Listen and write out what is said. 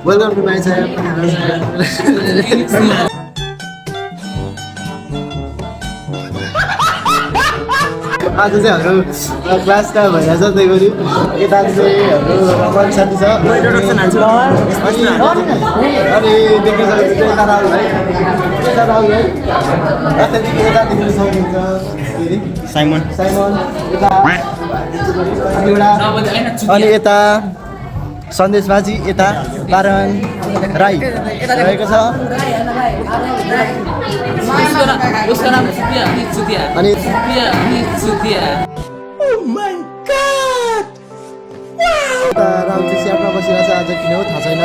Welcome to my channel. आज चाहिँ हाम्रो क्लासका भइरहेछ त्यही गऱ्यो यता चाहिँ हाम्रो रमन साथी छ अनि देख्न सक्नुहुन्छ यता राहुल भाइ यता देख्न सक्नुहुन्छ साइमन अनि यता सन्देश माझी यता पारन राई रहेको छ अनि राहुल चाहिँ स्यापमा बसिरहेको छ आज किन हो थाहा छैन